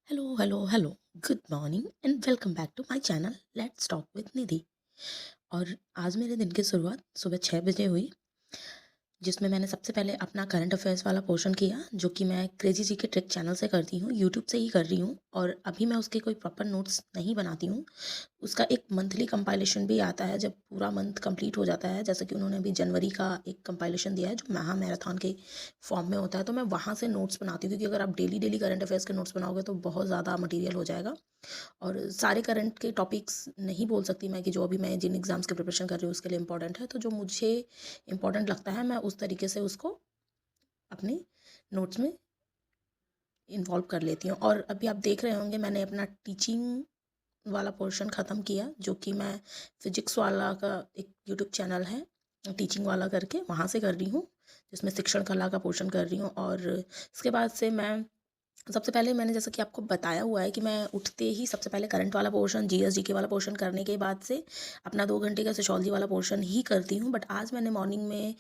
Hello good morning and welcome back to my channel let's talk with Nidhi. और आज मेरे दिन की शुरुआत सुबह 6 बजे हुई, जिसमें मैंने सबसे पहले अपना करंट अफेयर्स वाला पोर्शन किया, जो कि मैं क्रेजी जी के ट्रिक चैनल से करती हूँ, यूट्यूब से ही कर रही हूँ। और अभी मैं उसके कोई प्रॉपर नोट्स नहीं बनाती हूँ। उसका एक मंथली कंपाइलेशन भी आता है जब पूरा मंथ कंप्लीट हो जाता है, जैसे कि उन्होंने अभी जनवरी का एक कंपाइलेशन दिया है जो महा मैराथन के फॉर्म में होता है। तो मैं वहाँ से नोट्स बनाती हूँ, क्योंकि अगर आप डेली डेली करंट अफेयर्स के नोट्स बनाओगे तो बहुत ज़्यादा मटीरियल हो जाएगा। और सारे करंट के टॉपिक्स नहीं बोल सकती मैं कि जो अभी मैं जिन एग्ज़ाम्स की प्रिपरेशन कर रही हूँ उसके लिए इंपॉर्टेंट है। तो जो मुझे इंपॉर्टेंट लगता है मैं उस तरीके से उसको अपने नोट्स में इन्वॉल्व कर लेती हूँ। और अभी आप देख रहे होंगे मैंने अपना टीचिंग वाला पोर्शन ख़त्म किया, जो कि मैं फिजिक्स वाला का एक यूट्यूब चैनल है टीचिंग वाला करके, वहाँ से कर रही हूँ, जिसमें शिक्षण कला का पोर्शन कर रही हूँ। और इसके बाद से मैं सबसे पहले मैंने जैसा कि आपको बताया हुआ है कि मैं उठते ही सबसे पहले करंट वाला पोर्शन जीएस जीके वाला पोर्शन करने के बाद से अपना 2 घंटे का सोशोलॉजी वाला पोर्शन ही करती हूँ। बट आज मैंने मॉर्निंग में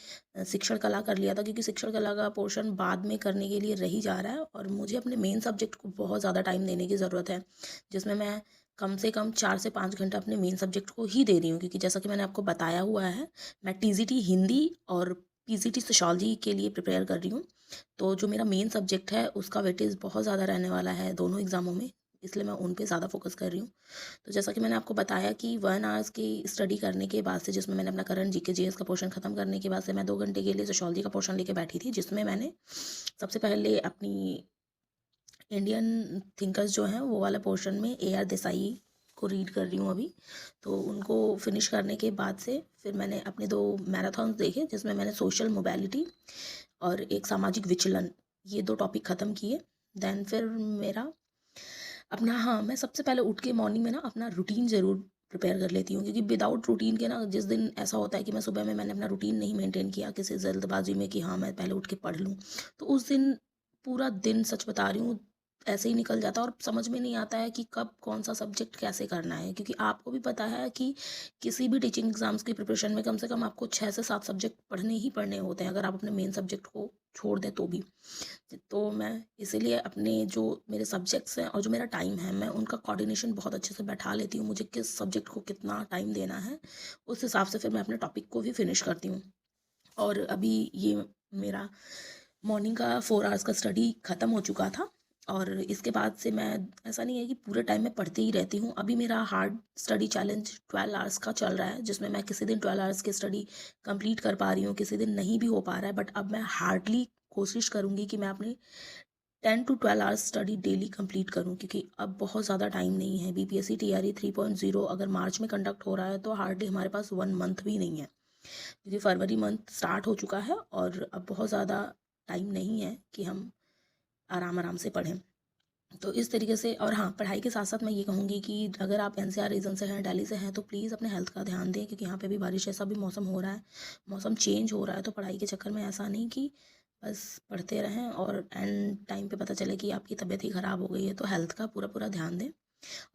शिक्षण कला कर लिया था, क्योंकि शिक्षण कला का पोर्शन बाद में करने के लिए रही जा रहा है और मुझे अपने मेन सब्जेक्ट को बहुत ज़्यादा टाइम देने की ज़रूरत है, जिसमें मैं कम से कम 4 से 5 घंटा अपने मेन सब्जेक्ट को ही दे रही हूँ। क्योंकि जैसा कि मैंने आपको बताया हुआ है, मैं टीजीटी हिंदी और पीजीटी सोशोलॉजी के लिए प्रिपेयर कर रही हूँ। तो जो मेरा मेन सब्जेक्ट है उसका वेटेज बहुत ज़्यादा रहने वाला है दोनों एग्ज़ामों में, इसलिए मैं उन पे ज़्यादा फोकस कर रही हूँ। तो जैसा कि मैंने आपको बताया कि 1 आवर्स की स्टडी करने के बाद से, जिसमें मैंने अपना करंट जीके जीएस का पोर्शन ख़त्म करने के बाद से मैं 2 घंटे के लिए सोशोलॉजी का पोर्शन लेके बैठी थी, जिसमें मैंने सबसे पहले अपनी इंडियन थिंकर्स जो हैं वो वाला पोर्शन में AR देसाई को रीड कर रही हूँ अभी। तो उनको फिनिश करने के बाद से फिर मैंने अपने 2 मैराथन्स देखे, जिसमें मैंने सोशल मोबिलिटी और एक सामाजिक विचलन, ये 2 टॉपिक ख़त्म किए। देन फिर मेरा अपना, हाँ, मैं सबसे पहले उठ के मॉर्निंग में ना अपना रूटीन ज़रूर प्रिपेयर कर लेती हूँ, क्योंकि विदाउट रूटीन के ना जिस दिन ऐसा होता है कि मैं सुबह में मैंने अपना रूटीन नहीं मेंटेन किया किसी जल्दबाजी में कि हाँ मैं पहले उठ के पढ़ लूँ, तो उस दिन पूरा दिन, सच बता रही हूँ, ऐसे ही निकल जाता है और समझ में नहीं आता है कि कब कौन सा सब्जेक्ट कैसे करना है। क्योंकि आपको भी पता है कि किसी भी टीचिंग एग्जाम्स की प्रिपरेशन में कम से कम आपको 6 से 7 सब्जेक्ट पढ़ने ही पढ़ने होते हैं, अगर आप अपने मेन सब्जेक्ट को छोड़ दें तो भी। तो मैं इसीलिए अपने जो मेरे सब्जेक्ट्स हैं और जो मेरा टाइम है, मैं उनका कोऑर्डिनेशन बहुत अच्छे से बैठा लेती हूँ, मुझे किस सब्जेक्ट को कितना टाइम देना है, उस हिसाब से फिर मैं अपने टॉपिक को भी फिनिश करती हूँ। और अभी ये मेरा मॉर्निंग का 4 आवर्स का स्टडी ख़त्म हो चुका था। और इसके बाद से मैं, ऐसा नहीं है कि पूरे टाइम में पढ़ती ही रहती हूँ, अभी मेरा हार्ड स्टडी चैलेंज 12 आवर्स का चल रहा है, जिसमें मैं किसी दिन 12 आवर्स की स्टडी कंप्लीट कर पा रही हूँ, किसी दिन नहीं भी हो पा रहा है। बट अब मैं हार्डली कोशिश करूँगी कि मैं अपने 10 to 12 hours study daily complete करूं, क्योंकि अब बहुत ज़्यादा टाइम नहीं है। बीपीएससी टीआरई 3.0 अगर मार्च में कंडक्ट हो रहा है तो हार्डली हमारे पास 1 मंथ भी नहीं है, क्योंकि फरवरी मंथ स्टार्ट हो चुका है और अब बहुत ज़्यादा टाइम नहीं है कि हम आराम आराम से पढ़ें। तो इस तरीके से, और हाँ, पढ़ाई के साथ साथ मैं ये कहूँगी कि अगर आप एनसीआर रीजन से हैं, दिल्ली से हैं, तो प्लीज़ अपने हेल्थ का ध्यान दें, क्योंकि यहाँ पे भी बारिश जैसा भी मौसम हो रहा है, मौसम चेंज हो रहा है। तो पढ़ाई के चक्कर में ऐसा नहीं कि बस पढ़ते रहें और एंड टाइम पे पता चले कि आपकी तबीयत ही ख़राब हो गई है। तो हेल्थ का पूरा पूरा ध्यान दें।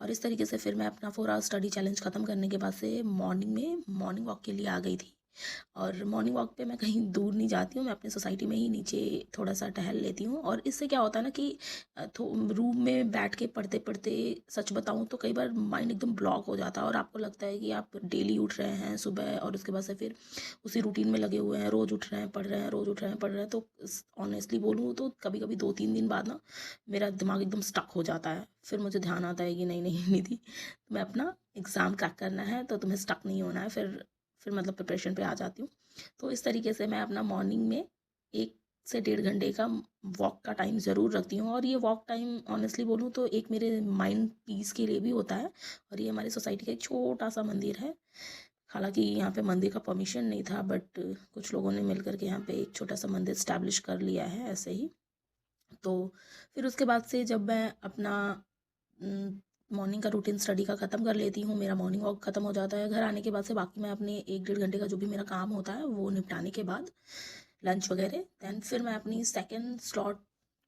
और इस तरीके से फिर मैं अपना 4 आवर्स स्टडी चैलेंज ख़त्म करने के बाद से मॉर्निंग में मॉर्निंग वॉक के लिए आ गई थी। और मॉर्निंग वॉक पे मैं कहीं दूर नहीं जाती हूँ, मैं अपनी सोसाइटी में ही नीचे थोड़ा सा टहल लेती हूँ। और इससे क्या होता है ना कि रूम में बैठ के पढ़ते पढ़ते, सच बताऊँ तो कई बार माइंड एकदम ब्लॉक हो जाता है और आपको लगता है कि आप डेली उठ रहे हैं सुबह और उसके बाद से फिर उसी रूटीन में लगे हुए हैं, रोज़ उठ रहे हैं पढ़ रहे हैं, रोज़ उठ रहे हैं पढ़ रहे हैं। तो ऑनेस्टली बोलूँ तो कभी कभी 2-3 दिन बाद ना मेरा दिमाग एकदम स्टक हो जाता है। फिर मुझे ध्यान आता है कि नहीं नहीं निधि, तुम्हें अपना एग्ज़ाम क्रैक करना है, तो तुम्हें स्टक नहीं होना है। फिर मतलब प्रिपरेशन पे आ जाती हूँ। तो इस तरीके से मैं अपना मॉर्निंग में 1 से 1.5 घंटे का वॉक का टाइम ज़रूर रखती हूँ। और ये वॉक टाइम ऑनेस्टली बोलूँ तो एक मेरे माइंड पीस के लिए भी होता है। और ये हमारी सोसाइटी का एक छोटा सा मंदिर है, हालांकि यहाँ पे मंदिर का परमिशन नहीं था, बट कुछ लोगों ने मिल करके यहाँ पे एक छोटा सा मंदिर स्टैब्लिश कर लिया है ऐसे ही। तो फिर उसके बाद से जब मैं अपना मॉर्निंग का रूटीन स्टडी का ख़त्म कर लेती हूँ, मेरा मॉर्निंग वॉक ख़त्म हो जाता है, घर आने के बाद से बाकी मैं अपने 1-1.5 घंटे का जो भी मेरा काम होता है वो निपटाने के बाद लंच वगैरह, दैन फिर मैं अपनी सेकंड स्लॉट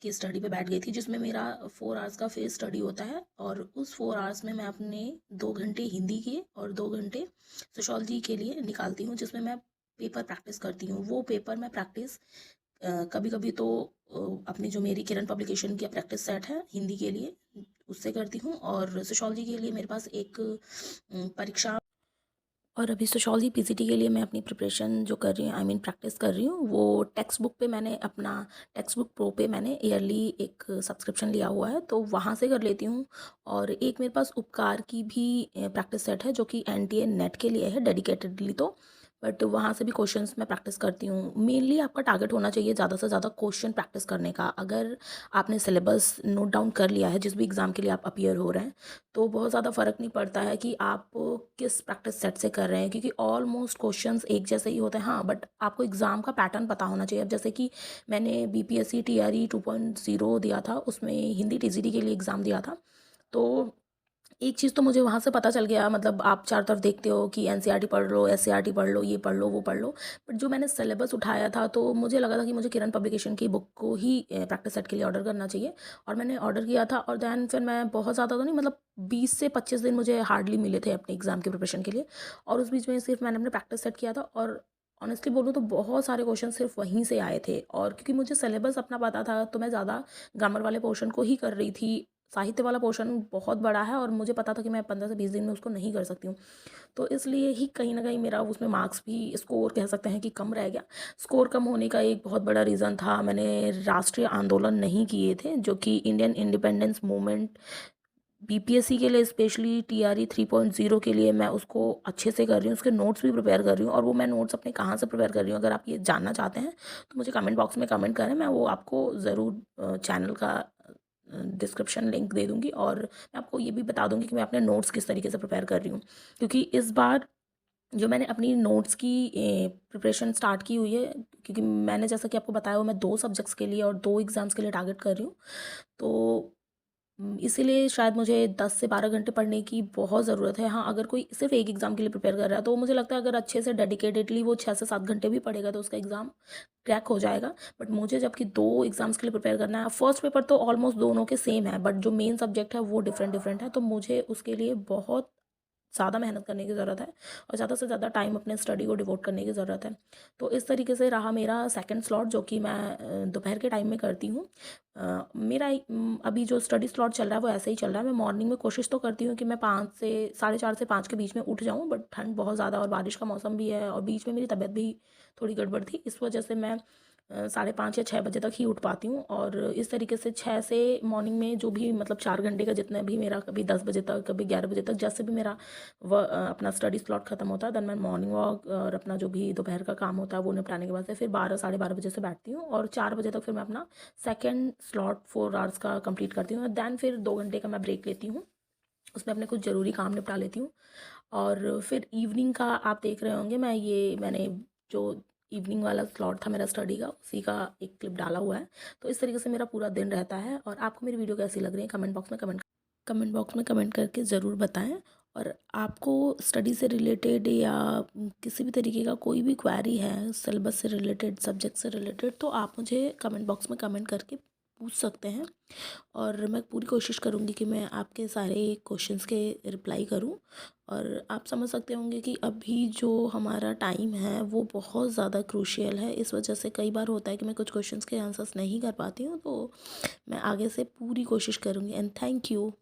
की स्टडी पे बैठ गई थी, जिसमें मेरा 4 आवर्स का फेस स्टडी होता है। और उस 4 आवर्स में मैं अपने 2 घंटे हिंदी के और 2 घंटे सोशोलॉजी के लिए निकालती हूँ, जिसमें मैं पेपर प्रैक्टिस करती हूँ। वो पेपर मैं प्रैक्टिस कभी कभी तो अपनी जो मेरी किरण पब्लिकेशन की प्रैक्टिस सेट है हिंदी के लिए, उससे करती हूँ। और सोशियोलॉजी के लिए मेरे पास एक परीक्षा, और अभी सोशियोलॉजी पीसीटी के लिए मैं अपनी प्रिपरेशन जो कर रही हूँ, आई मीन प्रैक्टिस कर रही हूँ, वो टेक्स्ट बुक पे मैंने अपना टेक्स्ट बुक प्रो पे मैंने ईयरली एक सब्सक्रिप्शन लिया हुआ है, तो वहाँ से कर लेती हूँ। और एक मेरे पास उपकार की भी प्रैक्टिस सेट है जो कि एनटीए नेट के लिए है डेडिकेटेडली, तो बट वहाँ से भी क्वेश्चंस मैं प्रैक्टिस करती हूँ। मेनली आपका टारगेट होना चाहिए ज़्यादा से ज़्यादा क्वेश्चन प्रैक्टिस करने का। अगर आपने सिलेबस नोट डाउन कर लिया है जिस भी एग्ज़ाम के लिए आप अपीयर हो रहे हैं, तो बहुत ज़्यादा फ़र्क नहीं पड़ता है कि आप किस प्रैक्टिस सेट से कर रहे हैं, क्योंकि ऑलमोस्ट क्वेश्चंस एक जैसे ही होते हैं। हाँ, बट आपको एग्ज़ाम का पैटर्न पता होना चाहिए। अब जैसे कि मैंने बीपीएससी टीआरई 2.0 दिया था, उसमें हिंदी टीजीटी के लिए एग्ज़ाम दिया था। तो एक चीज़ तो मुझे वहाँ से पता चल गया, मतलब आप चारों तरफ देखते हो कि एनसीईआरटी पढ़ लो, एससीईआरटी पढ़ लो, ये पढ़ लो, वो पढ़ लो। बट जो मैंने सिलेबस उठाया था, तो मुझे लगा था कि मुझे किरण पब्लिकेशन की बुक को ही प्रैक्टिस सेट के लिए ऑर्डर करना चाहिए। और मैंने ऑर्डर किया था, और दैन फिर मैं बहुत ज़्यादा तो नहीं, मतलब 20 से 25 दिन मुझे हार्डली मिले थे अपने एग्ज़ाम की प्रिपरेशन के लिए। और उस बीच में सिर्फ मैंने अपने प्रैक्टिस सेट किया था, और ऑनेस्टली बोलूँ तो बहुत सारे क्वेश्चन सिर्फ वहीं से आए थे। और क्योंकि मुझे सिलेबस अपना पता था, तो मैं ज़्यादा ग्रामर वाले पोर्शन को ही कर रही थी। साहित्य वाला पोर्शन बहुत बड़ा है, और मुझे पता था कि मैं 15 से 20 दिन में उसको नहीं कर सकती हूँ। तो इसलिए ही कहीं न कहीं मेरा उसमें मार्क्स भी, स्कोर कह सकते हैं कि कम रह गया। स्कोर कम होने का एक बहुत बड़ा रीज़न था, मैंने राष्ट्रीय आंदोलन नहीं किए थे, जो कि इंडियन इंडिपेंडेंस मूवमेंट बीपीएससी के लिए, स्पेशली टीआरई 3.0 के लिए मैं उसको अच्छे से कर रही हूँ। उसके नोट्स भी प्रिपेयर कर रही हूँ, और वो मैं नोट्स अपने कहाँ से प्रिपेयर कर रही हूँ, अगर आप ये जानना चाहते हैं तो मुझे कमेंट बॉक्स में कमेंट करें, मैं वो आपको ज़रूर चैनल का डिस्क्रिप्शन लिंक दे दूँगी, और मैं आपको ये भी बता दूँगी कि मैं अपने नोट्स किस तरीके से प्रिपेयर कर रही हूँ। क्योंकि इस बार जो मैंने अपनी नोट्स की प्रिपरेशन स्टार्ट की हुई है, क्योंकि मैंने जैसा कि आपको बताया, वो मैं 2 सब्जेक्ट्स के लिए और 2 एग्ज़ाम्स के लिए टारगेट कर रही हूँ। तो इसीलिए शायद मुझे 10 से 12 घंटे पढ़ने की बहुत ज़रूरत है। हाँ, अगर कोई सिर्फ़ एक एग्ज़ाम के लिए प्रिपेयर कर रहा है, तो मुझे लगता है अगर अच्छे से डेडिकेटेडली वो 6 से 7 घंटे भी पढ़ेगा, तो उसका एग्ज़ाम क्रैक हो जाएगा। बट मुझे जबकि 2 एग्ज़ाम्स के लिए प्रिपेयर करना है, फर्स्ट पेपर तो ऑलमोस्ट दोनों के सेम है, बट जो मेन सब्जेक्ट है वो डिफरेंट डिफरेंट है, तो मुझे उसके लिए बहुत ज़्यादा मेहनत करने की ज़रूरत है, और ज़्यादा से ज़्यादा टाइम अपने स्टडी को डिवोट करने की ज़रूरत है। तो इस तरीके से रहा मेरा सेकंड स्लॉट, जो कि मैं दोपहर के टाइम में करती हूँ। अभी जो स्टडी स्लॉट चल रहा है वो ऐसे ही चल रहा है। मैं मॉर्निंग में कोशिश तो करती हूँ कि मैं 5 से 4:30 से 5 के बीच में उठ जाऊँ, बट ठंड बहुत ज़्यादा और बारिश का मौसम भी है, और बीच में मेरी तबीयत भी थोड़ी गड़बड़ थी, इस वजह से मैं 5:30 या 6 बजे तक ही उठ पाती हूँ। और इस तरीके से 6 से मॉर्निंग में जो भी, मतलब 4 घंटे का जितना भी मेरा, कभी 10 बजे तक, कभी 11 बजे तक, जैसे भी मेरा अपना स्टडी स्लॉट ख़त्म होता है, देन मैं मॉर्निंग वॉक और अपना जो भी दोपहर का काम होता है वो निपटाने के बाद से फिर 12 साढ़े 12 बजे से बैठती हूँ, और 4 बजे तक फिर मैं अपना सेकेंड स्लॉट 4 आवर्स का कंप्लीट करती हूँ। दैन फिर 2 घंटे का मैं ब्रेक लेती हूँ, उसमें अपने कुछ ज़रूरी काम निपटा लेती हूँ। और फिर इवनिंग का आप देख रहे होंगे, मैंने जो इवनिंग वाला स्लॉट था मेरा स्टडी का, उसी का एक क्लिप डाला हुआ है। तो इस तरीके से मेरा पूरा दिन रहता है। और आपको मेरी वीडियो कैसी लग रही है, कमेंट करके ज़रूर बताएं। और आपको स्टडी से रिलेटेड या किसी भी तरीके का कोई भी क्वेरी है, सिलेबस से रिलेटेड, सब्जेक्ट से रिलेटेड, तो आप मुझे कमेंट बॉक्स में कमेंट करके पूछ सकते हैं, और मैं पूरी कोशिश करूँगी कि मैं आपके सारे क्वेश्चंस के रिप्लाई करूँ। और आप समझ सकते होंगे कि अभी जो हमारा टाइम है वो बहुत ज़्यादा क्रूशियल है, इस वजह से कई बार होता है कि मैं कुछ क्वेश्चंस के आंसर्स नहीं कर पाती हूँ, तो मैं आगे से पूरी कोशिश करूँगी। And thank you.